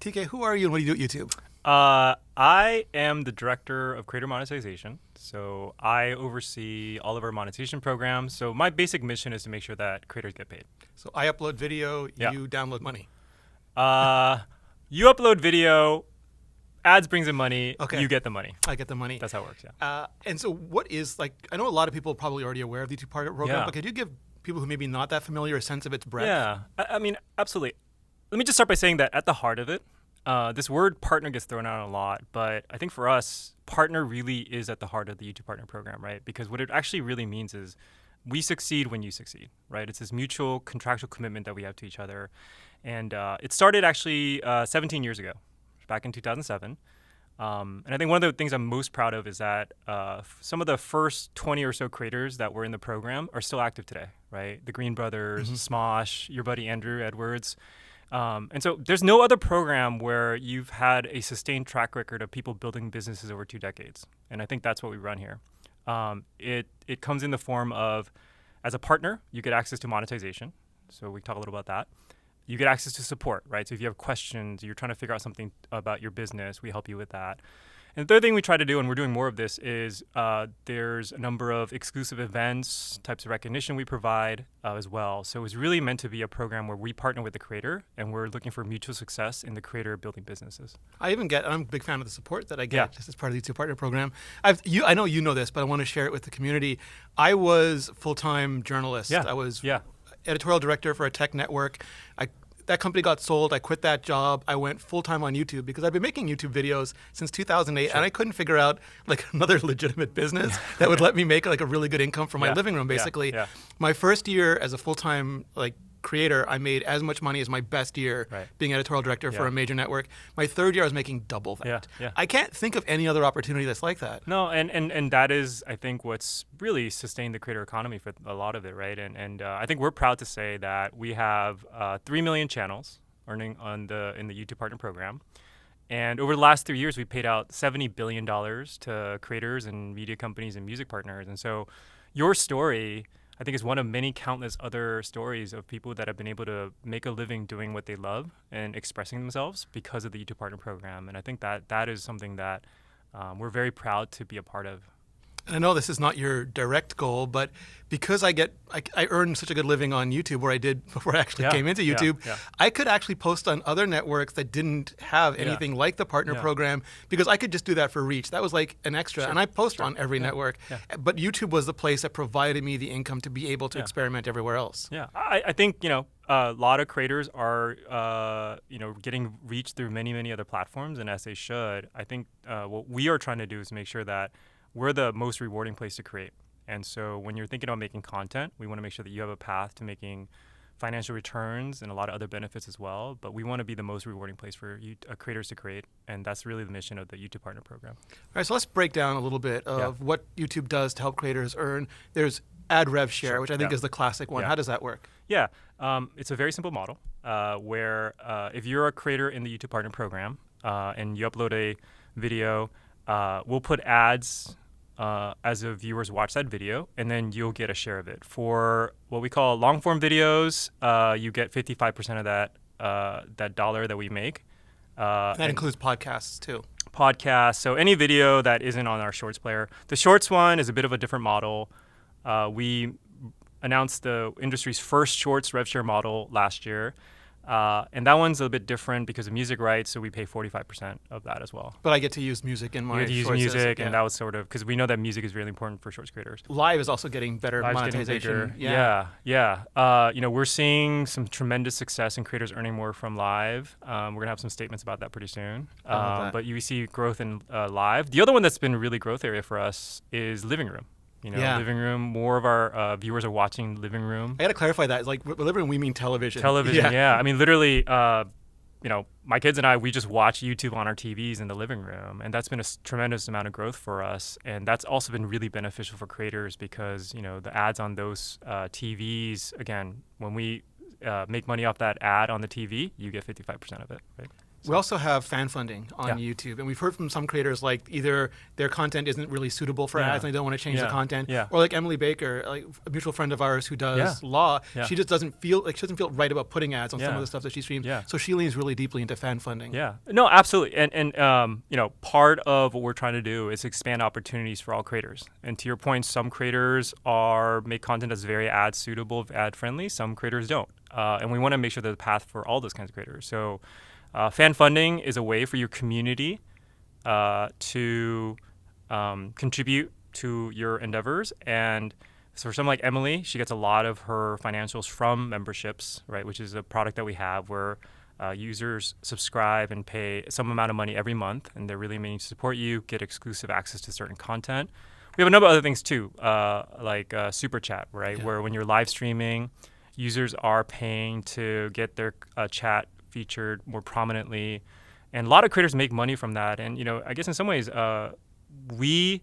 TK, who are you and what do you do at YouTube? I am the director of creator monetization. So I oversee all of our monetization programs. So my basic mission is to make sure that creators get paid. So I upload video, Yeah. you download money. You upload video, ads brings in money, Okay. you get the money. I get the money. That's how it works, yeah. And so what is, I know a lot of people are probably already aware of the two-part program, Yeah. but could you give people who maybe not that familiar a sense of its breadth? Yeah, I mean, absolutely. Let me just start by saying that at the heart of it, this word partner gets thrown out a lot, but I think for us, partner really is at the heart of the YouTube Partner Program, right? Because what it actually really means is we succeed when you succeed, right? It's this mutual contractual commitment that we have to each other. And it started actually 17 years ago, back in 2007. And I think one of the things I'm most proud of is that some of the first 20 or so creators that were in the program are still active today, right? The Green Brothers, Smosh, your buddy Andrew Edwards. And so there's no other program where you've had a sustained track record of people building businesses over 2 decades. And I think that's what we run here. It comes in the form of, as a partner, you get access to monetization. So we talk a little about that. You get access to support, right? So if you have questions, you're trying to figure out something about your business, we help you with that. And the third thing we try to do, and we're doing more of this, is there's a number of exclusive events, types of recognition we provide as well. So it's really meant to be a program where we partner with the creator, and we're looking for mutual success in the creator building businesses. I'm a big fan of the support that I get just as part of the YouTube Partner Program. I know you know this, but I want to share it with the community. I was full-time journalist. I was editorial director for a tech network. That company got sold. I quit that job. I went full-time on YouTube because I've been making YouTube videos since 2008, and I couldn't figure out another legitimate business that would let me make a really good income from my living room, basically. My first year as a full-time creator, I made as much money as my best year being editorial director for a major network. My third year, I was making double that. I can't think of any other opportunity that's like that. No, and that is, I think, what's really sustained the creator economy for a lot of it, right? And I think we're proud to say that we have 3 million channels earning in the YouTube Partner Program. And over the last 3 years, we paid out $70 billion to creators and media companies and music partners. And so your story, I think, is one of many countless other stories of people that have been able to make a living doing what they love and expressing themselves because of the YouTube Partner Program. And I think that is something that we're very proud to be a part of. And I know this is not your direct goal, but because I earn such a good living on YouTube, where I did before I actually came into YouTube, I could actually post on other networks that didn't have anything like the partner program, because I could just do that for reach. That was like an extra, and I post on every network. But YouTube was the place that provided me the income to be able to experiment everywhere else. Yeah, I think a lot of creators are getting reach through many other platforms, and as they should. I think what we are trying to do is make sure that we're the most rewarding place to create. And so when you're thinking about making content, we want to make sure that you have a path to making financial returns and a lot of other benefits as well. But we want to be the most rewarding place for creators to create. And that's really the mission of the YouTube Partner Program. All right, so let's break down a little bit of what YouTube does to help creators earn. There's ad rev share, which I think is the classic one. How does that work? Yeah, it's a very simple model where if you're a creator in the YouTube Partner Program and you upload a video, we'll put ads as the viewers watch that video, and then you'll get a share of it. For what we call long form videos, you get 55% of that dollar that we make. That includes podcasts too. Podcasts. So any video that isn't on our Shorts player. The Shorts one is a bit of a different model. We announced the industry's first Shorts rev share model last year. And that one's a bit different because of music rights, so we pay 45% of that as well. But I get to use music in my You get to use music, and that was sort of, because we know that music is really important for Shorts creators. Live is also getting better monetization. We're seeing some tremendous success in creators earning more from live. We're going to have some statements about that pretty soon. But you see growth in live. The other one that's been a really growth area for us is living room. Living room. More of our viewers are watching living room. I got to clarify that. With living room, we mean television. Television, yeah. I mean, literally, my kids and I, we just watch YouTube on our TVs in the living room, and that's been a tremendous amount of growth for us. And that's also been really beneficial for creators because, the ads on those TVs, again, when we make money off that ad on the TV, you get 55% of it, right? We also have fan funding on YouTube, and we've heard from some creators like either their content isn't really suitable for ads and they don't want to change the content, or like Emily Baker, like a mutual friend of ours who does law, she just doesn't feel right about putting ads on some of the stuff that she streams. So she leans really deeply into fan funding. Yeah, no, absolutely, and part of what we're trying to do is expand opportunities for all creators. And to your point, some creators make content that's very ad suitable, ad friendly. Some creators don't, and we want to make sure there's a path for all those kinds of creators. So. Fan funding is a way for your community to contribute to your endeavors. And so for someone like Emily, she gets a lot of her financials from memberships, right, which is a product that we have where users subscribe and pay some amount of money every month, and they're really meaning to support you, get exclusive access to certain content. We have a number of other things too, like Super Chat, right, where when you're live streaming, users are paying to get their chat featured more prominently, and a lot of creators make money from that. And I guess in some ways we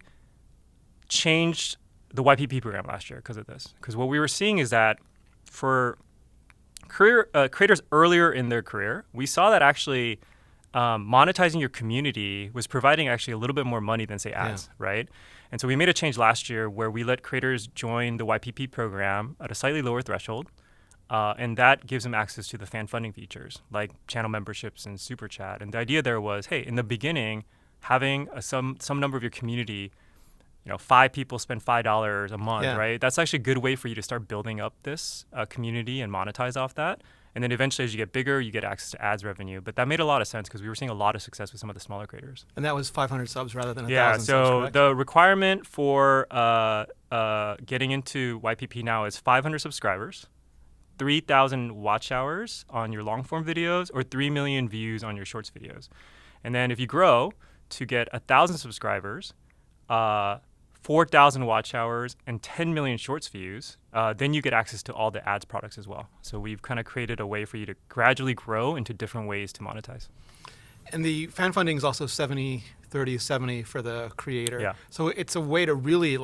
changed the YPP program last year because of this, because what we were seeing is that for creators earlier in their career, we saw that actually monetizing your community was providing actually a little bit more money than say ads, right? And so we made a change last year where we let creators join the YPP program at a slightly lower threshold. And that gives them access to the fan funding features like channel memberships and Super Chat. And the idea there was, hey, in the beginning, having some number of your community, 5 people spend $5 a month, right? That's actually a good way for you to start building up this community and monetize off that. And then eventually, as you get bigger, you get access to ads revenue. But that made a lot of sense because we were seeing a lot of success with some of the smaller creators. And that was 500 subs rather than 1,000 subs. Yeah, so correct? the requirement for getting into YPP now is 500 subscribers, 3,000 watch hours on your long form videos, or 3 million views on your shorts videos. And then if you grow to get 1,000 subscribers, 4,000 watch hours, and 10 million shorts views, then you get access to all the ads products as well. So we've kind of created a way for you to gradually grow into different ways to monetize. And the fan funding is also 70, 30, 70 for the creator. Yeah. So it's a way to really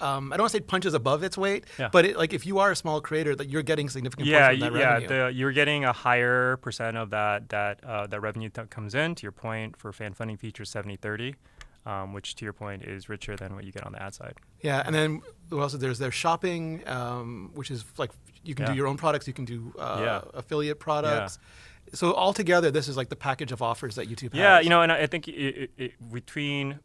I don't want to say punches above its weight, but if you are a small creator, you're getting significant portion of that revenue. You're getting a higher percent of that revenue that comes in. To your point, for fan funding features, 70-30, which to your point is richer than what you get on the ad side. Yeah, and then also there's their shopping, which is like you can do your own products, you can do affiliate products. Yeah. So altogether, this is like the package of offers that YouTube has. Yeah, and I think between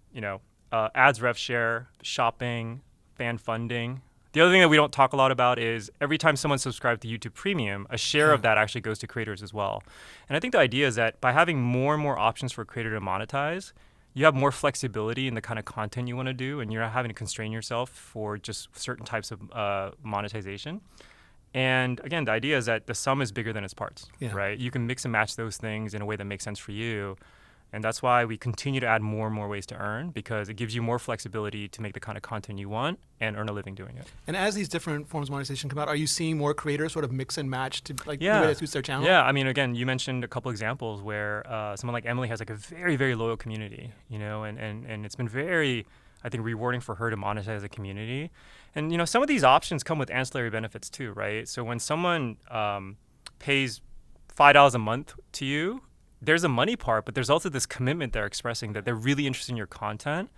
ads rev share, shopping, fan funding. The other thing that we don't talk a lot about is every time someone subscribes to YouTube Premium, a share of that actually goes to creators as well. And I think the idea is that by having more and more options for a creator to monetize, you have more flexibility in the kind of content you want to do, and you're not having to constrain yourself for just certain types of monetization. And again, the idea is that the sum is bigger than its parts, right? You can mix and match those things in a way that makes sense for you. And that's why we continue to add more and more ways to earn, because it gives you more flexibility to make the kind of content you want and earn a living doing it. And as these different forms of monetization come out, are you seeing more creators sort of mix and match to the way that suits their channel? Yeah, I mean, again, you mentioned a couple examples where someone like Emily has like a very, very loyal community, and it's been very, I think, rewarding for her to monetize a community. And, some of these options come with ancillary benefits too, right? So when someone pays $5 a month to you, there's a money part, but there's also this commitment they're expressing that they're really interested in your content.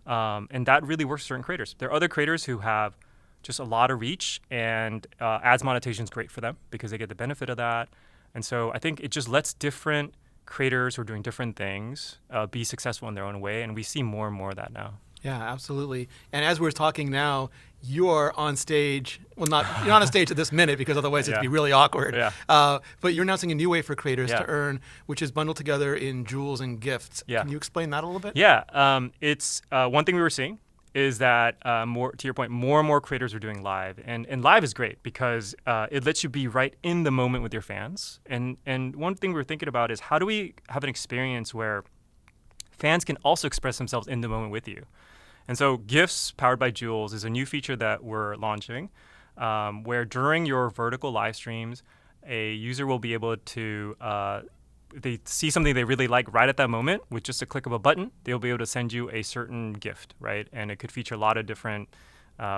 And that really works for certain creators. There are other creators who have just a lot of reach, and ads monetization is great for them because they get the benefit of that. And so I think it just lets different creators who are doing different things be successful in their own way. And we see more and more of that now. Yeah, absolutely. And as we're talking now, you're on stage. Well, you're not on stage at this minute because otherwise it'd be really awkward. Yeah. But you're announcing a new way for creators to earn, which is bundled together in jewels and gifts. Yeah. Can you explain that a little bit? Yeah. It's one thing we were seeing is that, more to your point, more and more creators are doing live. And live is great because it lets you be right in the moment with your fans. And one thing we were thinking about is how do we have an experience where fans can also express themselves in the moment with you? And so Gifts powered by Jewels is a new feature that we're launching where during your vertical live streams, a user will be able to, they see something they really like right at that moment with just a click of a button, they'll be able to send you a certain gift, right? And it could feature a lot of different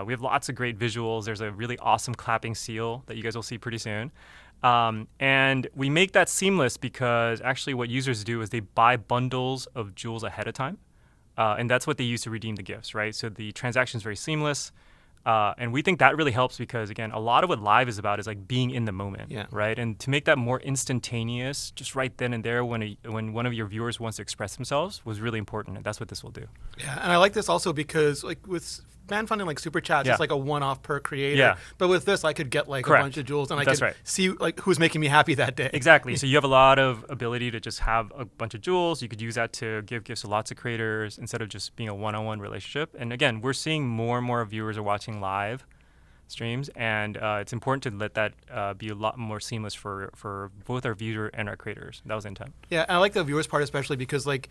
We have lots of great visuals. There's a really awesome clapping seal that you guys will see pretty soon. And we make that seamless because actually what users do is they buy bundles of jewels ahead of time. And that's what they use to redeem the gifts, right? So the transaction is very seamless. And we think that really helps because, again, a lot of what live is about is like being in the moment, right? And to make that more instantaneous, just right then and there when one of your viewers wants to express themselves was really important. And that's what this will do. Yeah, and I like this also because like with fan funding like Super Chats, it's like a one-off per creator. Yeah. But with this, I could get like Correct. a bunch of jewels and I That's could right. see like who's making me happy that day. Exactly. So you have a lot of ability to just have a bunch of jewels. You could use that to give gifts to lots of creators instead of just being a one-on-one relationship. And again, we're seeing more and more viewers are watching live streams, and it's important to let that be a lot more seamless for both our viewer and our creators. That was the intent. Yeah, and I like the viewers part especially because like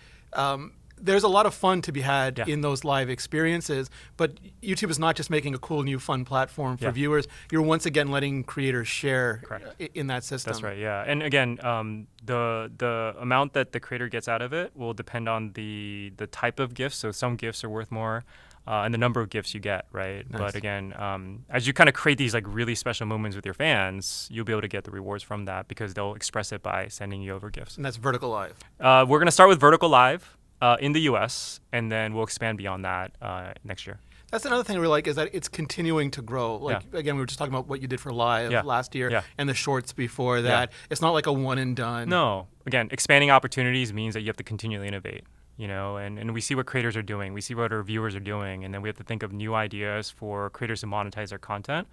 there's a lot of fun to be had in those live experiences, but YouTube is not just making a cool new fun platform for viewers. You're once again letting creators share in that system. That's right, yeah. And again, the amount that the creator gets out of it will depend on the type of gifts. So some gifts are worth more. And the number of gifts you get, right? Nice. But again, as you kind of create these like really special moments with your fans, you'll be able to get the rewards from that because they'll express it by sending you over gifts. And that's vertical live. We're going to start with vertical live in the US, and then we'll expand beyond that next year. That's another thing I really like is that it's continuing to grow. Like again, we were just talking about what you did for live last year and the shorts before that. It's not like a one and done. No. Again, expanding opportunities means that you have to continually innovate. You know, and we see what creators are doing. We see what our viewers are doing, and then we have to think of new ideas for creators to monetize their content.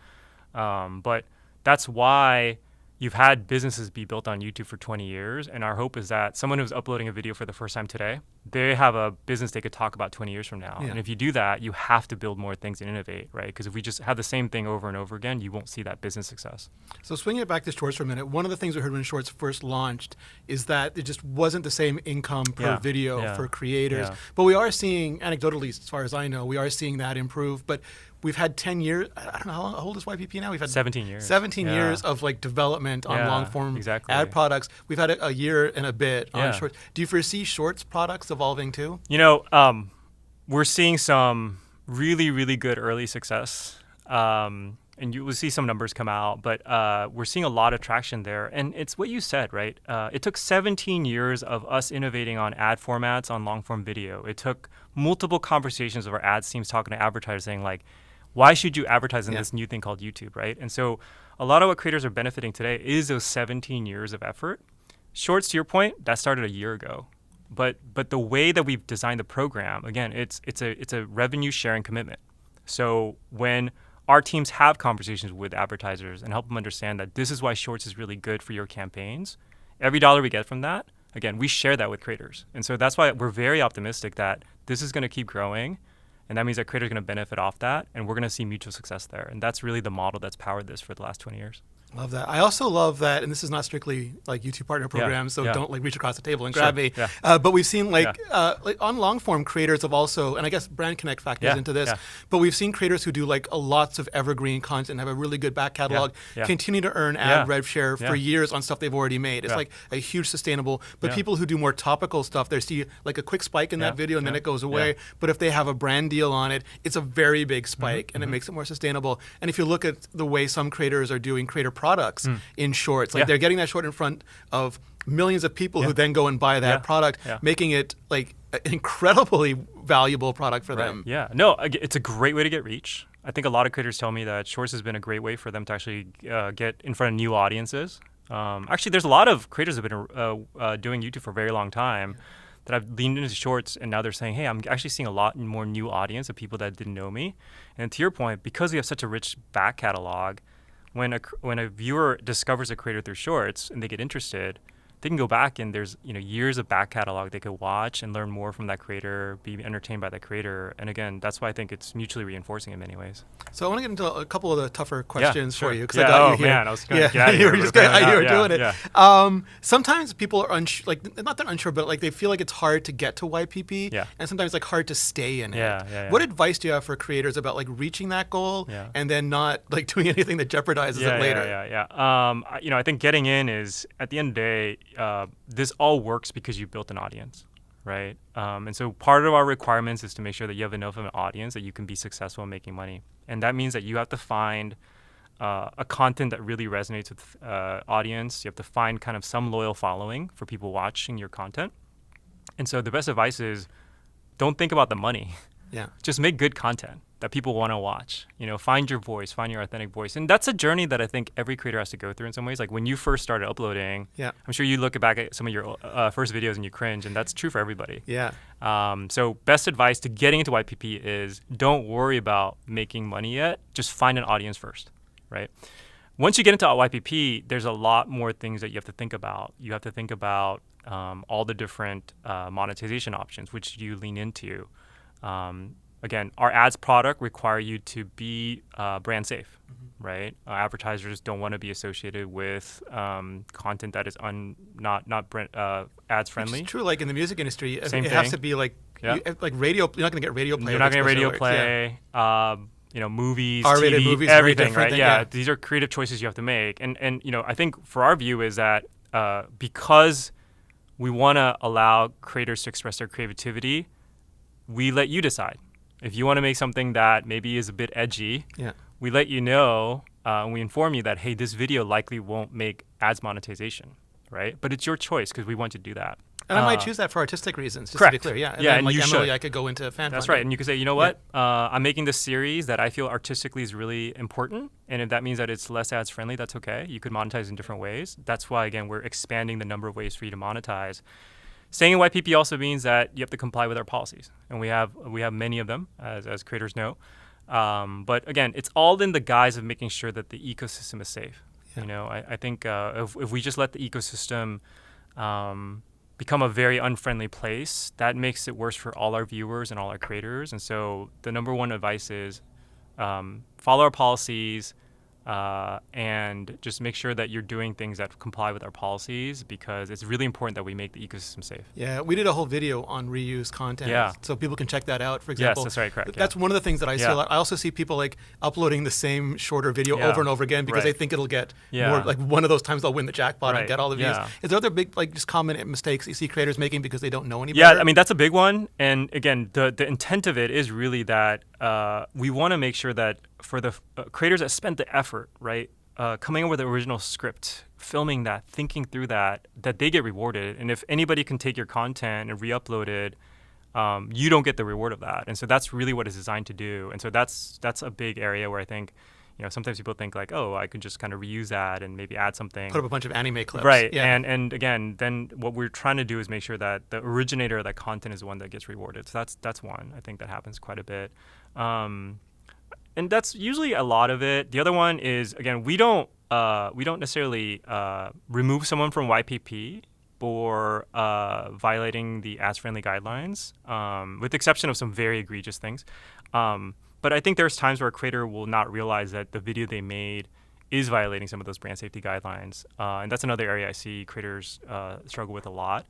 But that's why you've had businesses be built on YouTube for 20 years, and our hope is that someone who's uploading a video for the first time today, they have a business they could talk about 20 years from now. And if you do that, you have to build more things and innovate, right? Because if we just have the same thing over and over again, you won't see that business success. So swinging it back to Shorts for a minute, one of the things we heard when Shorts first launched is that it just wasn't the same income per video for creators. But we are seeing, anecdotally, as far as I know, we are seeing that improve. But we've had 10 years, I don't know, how old is YPP now? We've had 17 years. 17 years of like development on long form ad products. We've had a year and a bit on Shorts. Do you foresee Shorts products evolving too? You know, we're seeing some really, really good early success. And you will see some numbers come out, but we're seeing a lot of traction there. And it's what you said, right? It took 17 years of us innovating on ad formats on long form video. It took multiple conversations of our ads teams talking to advertisers saying like, why should you advertise in this new thing called YouTube, right? And so a lot of what creators are benefiting today is those 17 years of effort. Shorts, to your point, that started a year ago. But the way that we've designed the program, again, it's a revenue sharing commitment. So when our teams have conversations with advertisers and help them understand that this is why Shorts is really good for your campaigns, every dollar we get from that, again, we share that with creators. And so that's why we're very optimistic that this is going to keep growing. And that means that creators are going to benefit off that. And we're going to see mutual success there. And that's really the model that's powered this for the last 20 years. Love that. I also love that, and this is not strictly like YouTube partner programs, so don't like reach across the table and grab me. But we've seen like on long form creators have also, and I guess Brand Connect factors into this, but we've seen creators who do like lots of evergreen content and have a really good back catalog continue to earn ad rev share for years on stuff they've already made. It's like a huge sustainable, but people who do more topical stuff, they see like a quick spike in that video and then it goes away. But if they have a brand deal on it, it's a very big spike and it makes it more sustainable. And if you look at the way some creators are doing creator products in Shorts, like they're getting that short in front of millions of people who then go and buy that product, making it like an incredibly valuable product for them. Yeah, no, it's a great way to get reach. I think a lot of creators tell me that Shorts has been a great way for them to actually get in front of new audiences. Actually, there's a lot of creators who have been doing YouTube for a very long time that I've leaned into Shorts, and now they're saying, hey, I'm actually seeing a lot more new audience of people that didn't know me. And to your point, because we have such a rich back catalog, when a viewer discovers a creator through Shorts and they get interested, they can go back and there's years of back catalog they could watch and learn more from that creator, be entertained by that creator. And again, that's why I think it's mutually reinforcing in many ways. So I want to get into a couple of the tougher questions for you because I got you here. Man, I was going to get out of here. You were doing it. Sometimes people are unsure, like not that unsure, but like they feel like it's hard to get to YPP, and sometimes like hard to stay in it. What advice do you have for creators about like reaching that goal and then not like doing anything that jeopardizes it later? I think getting in is at the end of the day. This all works because you built an audience, right? And so part of our requirements is to make sure that you have enough of an audience that you can be successful in making money. And that means that you have to find a content that really resonates with audience. You have to find kind of some loyal following for people watching your content. And so the best advice is don't think about the money. Yeah. Just make good content that people want to watch. Find your voice, find your authentic voice. And that's a journey that I think every creator has to go through in some ways. Like when you first started uploading, I'm sure you look back at some of your first videos and you cringe, and that's true for everybody. Yeah. So best advice to getting into YPP is don't worry about making money yet. Just find an audience first, right? Once you get into YPP, there's a lot more things that you have to think about. You have to think about all the different monetization options, which you lean into. Again, our ads product require you to be brand safe, right? Advertisers don't want to be associated with content that is not ads friendly. It's true, like in the music industry, Same it thing. has to be like like radio. You're not going to get radio play. You're not going to get radio play. Movies, R-rated TV, movies, everything, very right? Yeah, these are creative choices you have to make. And I think for our view is that because we want to allow creators to express their creativity, we let you decide. If you want to make something that maybe is a bit edgy, we let you know, and we inform you that, hey, this video likely won't make ads monetization, right? But it's your choice because we want you to do that. And I might choose that for artistic reasons, just correct. to be clear. Yeah, And then, like you Emily, should. I could go into fan. That's right, and you could say, you know what? I'm making this series that I feel artistically is really important, and if that means that it's less ads friendly, that's okay. You could monetize in different ways. That's why, again, we're expanding the number of ways for you to monetize. Staying in YPP also means that you have to comply with our policies, and we have many of them, as creators know. But again, it's all in the guise of making sure that the ecosystem is safe. I think if we just let the ecosystem become a very unfriendly place, that makes it worse for all our viewers and all our creators. And so the number one advice is follow our policies and just make sure that you're doing things that comply with our policies, because it's really important that we make the ecosystem safe. Yeah, we did a whole video on reuse content, so people can check that out, for example. Yes, that's right, correct. That's one of the things that I see a lot. I also see people like uploading the same shorter video over and over again because they think it'll get more, like one of those times they'll win the jackpot and get all the views. Is there other big, like just common mistakes you see creators making because they don't know any better? Yeah, I mean, that's a big one. And again, the intent of it is really that we want to make sure that for the creators that spent the effort, right, coming up with the original script, filming that, thinking through that they get rewarded. And if anybody can take your content and re-upload it, you don't get the reward of that. And so that's really what it's designed to do. And so that's a big area where I think, sometimes people think like, oh, I could just kind of reuse that and maybe add something. Put up a bunch of anime clips. Right. Yeah. And again, then what we're trying to do is make sure that the originator of that content is the one that gets rewarded. So that's one. I think that happens quite a bit. And that's usually a lot of it. The other one is, again, we don't necessarily remove someone from YPP for violating the ads-friendly guidelines, with the exception of some very egregious things. But I think there's times where a creator will not realize that the video they made is violating some of those brand safety guidelines. And that's another area I see creators struggle with a lot.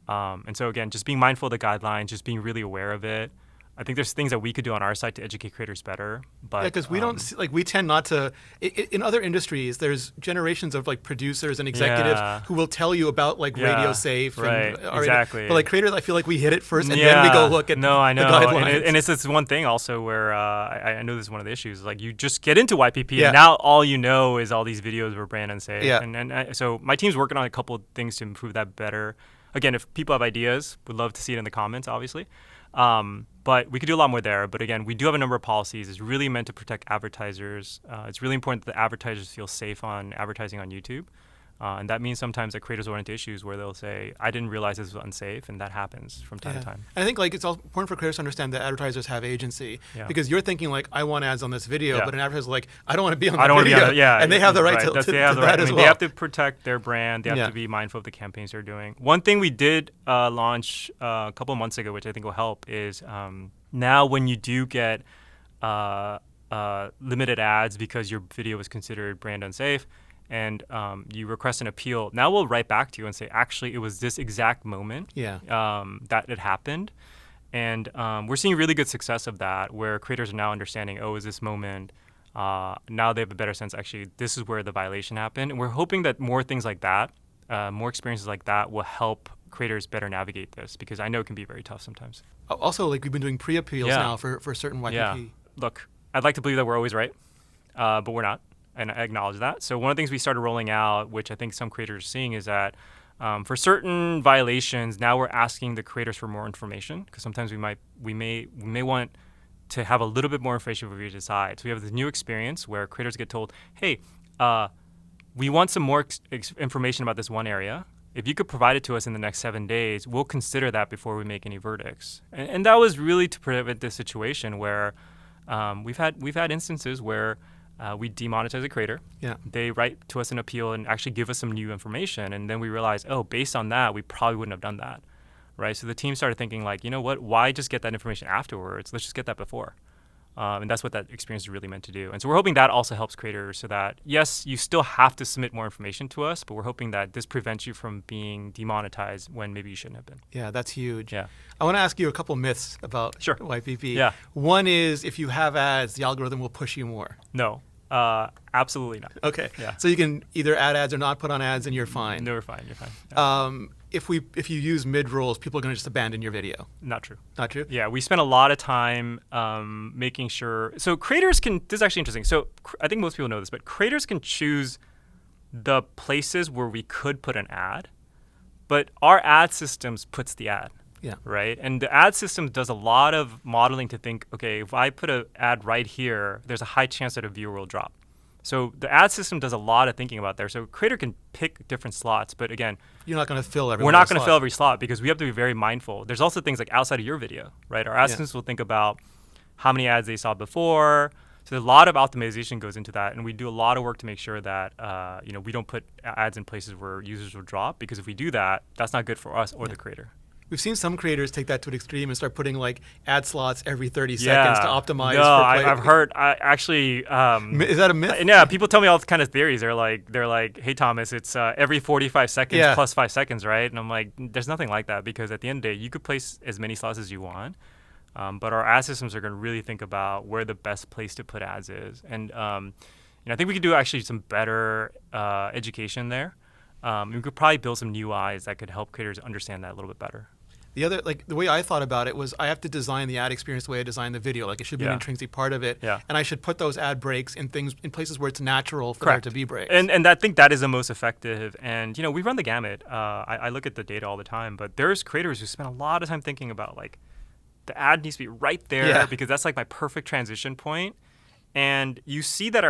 And so again, just being mindful of the guidelines, just being really aware of it. I think there's things that we could do on our side to educate creators better. But because we don't see, we tend not to. In other industries, there's generations of producers and executives who will tell you about radio safe. Right. And, exactly. But creators, I feel like we hit it first, and then we go look at the guidelines. And it's this one thing also where I know this is one of the issues. Like you just get into YPP, and now all you know is all these videos were brand unsafe. Yeah. So my team's working on a couple of things to improve that better. Again, if people have ideas, would love to see it in the comments, obviously. But we could do a lot more there. But again, we do have a number of policies. It's really meant to protect advertisers. It's really important that the advertisers feel safe on advertising on YouTube. And that means sometimes that creators will run into issues where they'll say, I didn't realize this was unsafe, and that happens from time to time. And I think it's also important for creators to understand that advertisers have agency, because you're thinking I want ads on this video, but an advertiser's like, I don't want to be on the video. And they have the right to that as well. They have to protect their brand. They have to be mindful of the campaigns they're doing. One thing we did launch a couple of months ago, which I think will help, is now when you do get limited ads because your video was considered brand unsafe, and you request an appeal, now we'll write back to you and say, actually, it was this exact moment that it happened. And we're seeing really good success of that, where creators are now understanding, oh, is this moment, now they have a better sense, actually, this is where the violation happened. And we're hoping that more things like that, more experiences like that will help creators better navigate this, because I know it can be very tough sometimes. Also, like we've been doing pre-appeals now for certain YPP. Yeah. Look, I'd like to believe that we're always right, but we're not, and I acknowledge that. So one of the things we started rolling out, which I think some creators are seeing, is that for certain violations, now we're asking the creators for more information, because sometimes we may want to have a little bit more information before we decide. So we have this new experience where creators get told, hey, we want some more information about this one area. If you could provide it to us in the next 7 days, we'll consider that before we make any verdicts. And that was really to prevent this situation where we've had instances where we demonetize a creator. Yeah. They write to us an appeal and actually give us some new information, and then we realize, oh, based on that, we probably wouldn't have done that, right? So the team started thinking like, you know what? Why just get that information afterwards? Let's just get that before. And that's what that experience is really meant to do. And so we're hoping that also helps creators, so that, yes, you still have to submit more information to us, but we're hoping that this prevents you from being demonetized when maybe you shouldn't have been. Yeah, that's huge. Yeah. I want to ask you a couple myths about Sure. YPP. Yeah. One is if you have ads, the algorithm will push you more. No, absolutely not. Okay. Yeah. So you can either add ads or not put on ads, and you're fine. No, you're fine. You're fine. Yeah. If you use mid-rolls, people are going to just abandon your video. Not true. Not true? Yeah, we spent a lot of time making sure. So creators can, this is actually interesting. So I think most people know this, but creators can choose the places where we could put an ad, but our ad systems puts the ad. Yeah. Right? And the ad system does a lot of modeling to think, okay, if I put an ad right here, there's a high chance that a viewer will drop. So the ad system does a lot of thinking about there. So a creator can pick different slots, but again, you're not going to fill every we're not going to fill every slot, because we have to be very mindful. There's also things like outside of your video, right? Our ad systems will think about how many ads they saw before. So a lot of optimization goes into that, and we do a lot of work to make sure that we don't put ads in places where users will drop, because if we do that, that's not good for us or the creator. We've seen some creators take that to an extreme and start putting like ad slots every 30 seconds to optimize. No, I've heard. Actually, is that a myth? Yeah, people tell me all kind of theories. They're like, hey Thomas, it's every 45 seconds plus 5 seconds, right? And I'm like, there's nothing like that, because at the end of the day, you could place as many slots as you want, but our ad systems are going to really think about where the best place to put ads is. And I think we could do actually some better education there. We could probably build some new UIs that could help creators understand that a little bit better. The way I thought about it was I have to design the ad experience the way I design the video. Like it should be an intrinsic part of it. Yeah. And I should put those ad breaks in places where it's natural for there to be breaks. And I think that is the most effective. And we run the gamut. I look at the data all the time, but there's creators who spend a lot of time thinking about like the ad needs to be right there because that's like my perfect transition point. And you see that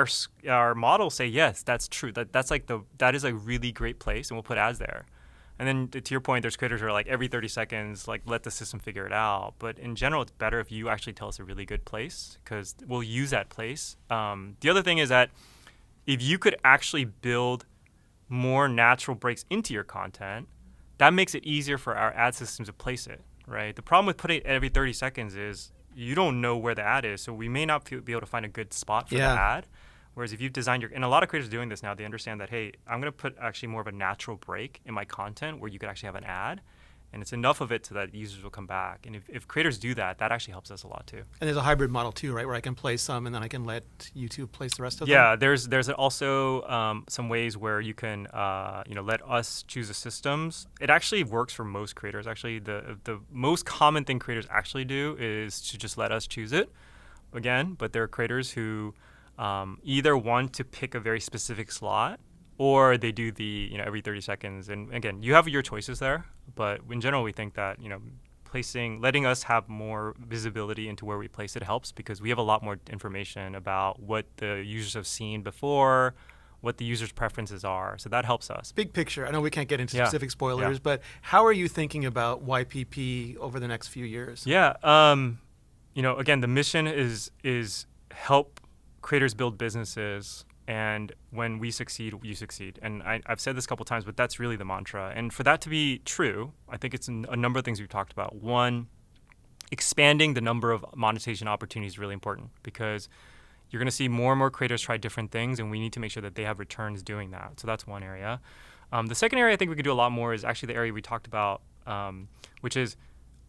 our models say yes, that's true. That is a really great place, and we'll put ads there. And then to your point, there's creators who are like every 30 seconds, like let the system figure it out. But in general, it's better if you actually tell us a really good place, because we'll use that place. The other thing is that if you could actually build more natural breaks into your content, that makes it easier for our ad systems to place it, right? The problem with putting it every 30 seconds is you don't know where the ad is, so we may not be able to find a good spot for the ad. Whereas if you've designed and a lot of creators are doing this now, they understand that, hey, I'm going to put actually more of a natural break in my content where you could actually have an ad, and it's enough of it so that users will come back. And if creators do that, that actually helps us a lot too. And there's a hybrid model too, right, where I can place some and then I can let YouTube place the rest of them? Yeah, there's also some ways where you can let us choose the systems. It actually works for most creators. Actually, the most common thing creators actually do is to just let us choose it. Again, but there are creators who either want to pick a very specific slot, or they do the every 30 seconds. And again, you have your choices there, but in general, we think that letting us have more visibility into where we place it helps, because we have a lot more information about what the users have seen before, what the users' preferences are. So that helps us. Big picture. I know we can't get into specific spoilers, but how are you thinking about YPP over the next few years? Yeah. Again, the mission is help creators build businesses, and when we succeed, you succeed. And I've said this a couple times, but that's really the mantra. And for that to be true, I think it's a number of things we've talked about. One, expanding the number of monetization opportunities is really important, because you're going to see more and more creators try different things, and we need to make sure that they have returns doing that. So that's one area. The second area I think we could do a lot more is actually the area we talked about, which is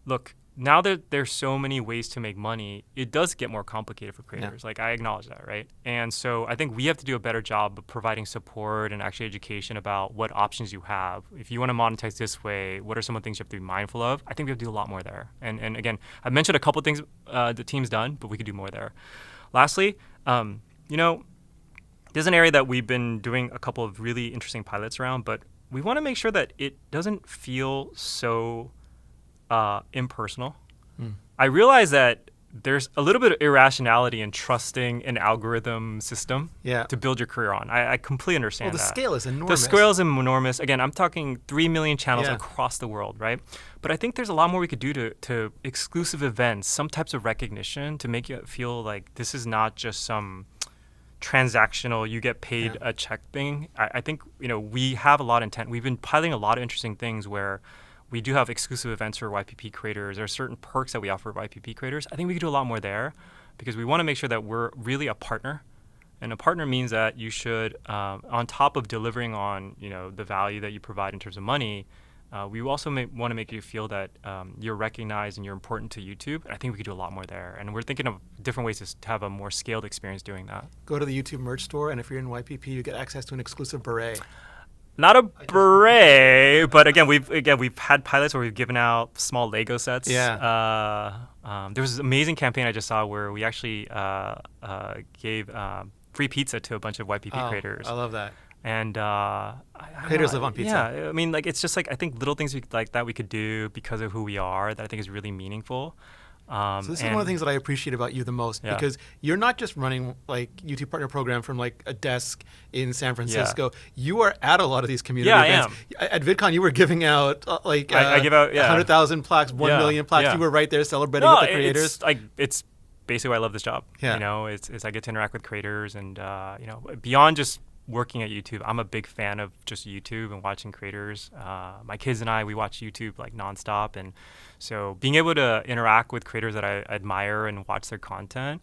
look, now that there's so many ways to make money, it does get more complicated for creators. Like, I acknowledge that, right? And so I think we have to do a better job of providing support and actually education about what options you have. If you want to monetize this way, what are some of the things you have to be mindful of? I think we have to do a lot more there. And again, I mentioned a couple of things the team's done, but we could do more there. Lastly, there's an area that we've been doing a couple of really interesting pilots around, but we want to make sure that it doesn't feel so impersonal. I realize that there's a little bit of irrationality in trusting an algorithm system to build your career on. I completely understand that. Well, the scale is enormous. The scale is enormous. Again, I'm talking 3 million channels across the world, right? But I think there's a lot more we could do to exclusive events, some types of recognition to make you feel like this is not just some transactional, you get paid a check thing. I think, we have a lot of intent. We've been piloting a lot of interesting things where we do have exclusive events for YPP creators. There are certain perks that we offer YPP creators. I think we could do a lot more there because we want to make sure that we're really a partner. And a partner means that you should, on top of delivering on the value that you provide in terms of money, we also want to make you feel that you're recognized and you're important to YouTube. And I think we could do a lot more there. And we're thinking of different ways to have a more scaled experience doing that. Go to the YouTube merch store, and if you're in YPP, you get access to an exclusive beret. Not a beret, but again, we've had pilots where we've given out small Lego sets. Yeah. There was this amazing campaign I just saw where we actually gave free pizza to a bunch of YPP creators. I love that. And creators live on pizza. Yeah, I mean, it's just I think little things like that we could do because of who we are that I think is really meaningful. So this is one of the things that I appreciate about you the most because you're not just running YouTube Partner Program from a desk in San Francisco. You are at a lot of these community events. I am. At VidCon, you were giving out I give out 100,000 plaques, 1 million plaques. You were right there celebrating with the creators. It's basically why I love this job. Yeah. It's I get to interact with creators and beyond just working at YouTube, I'm a big fan of just YouTube and watching creators. My kids and we watch YouTube nonstop, and so being able to interact with creators that I admire and watch their content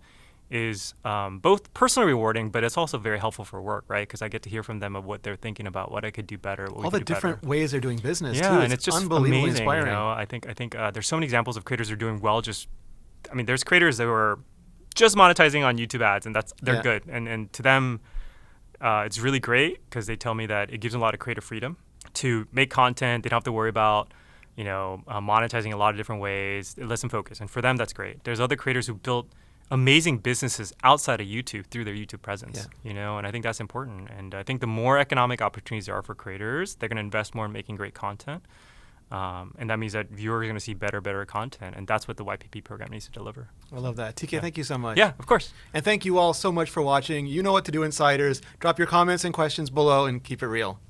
is both personally rewarding, but it's also very helpful for work, right? Because I get to hear from them of what they're thinking about, what I could do better, all the different ways they're doing business. Yeah, too. And it's just unbelievably amazing. Inspiring. I think there's so many examples of creators who are doing well. There's creators that are just monetizing on YouTube ads, and they're good, and to them. It's really great because they tell me that it gives them a lot of creative freedom to make content. They don't have to worry about, monetizing a lot of different ways. It lets them focus. And for them, that's great. There's other creators who built amazing businesses outside of YouTube through their YouTube presence, and I think that's important. And I think the more economic opportunities there are for creators, they're going to invest more in making great content. And that means that viewers are going to see better content. And that's what the YPP program needs to deliver. I love that. TK, thank you so much. Yeah, of course. And thank you all so much for watching. You know what to do, insiders. Drop your comments and questions below and keep it real.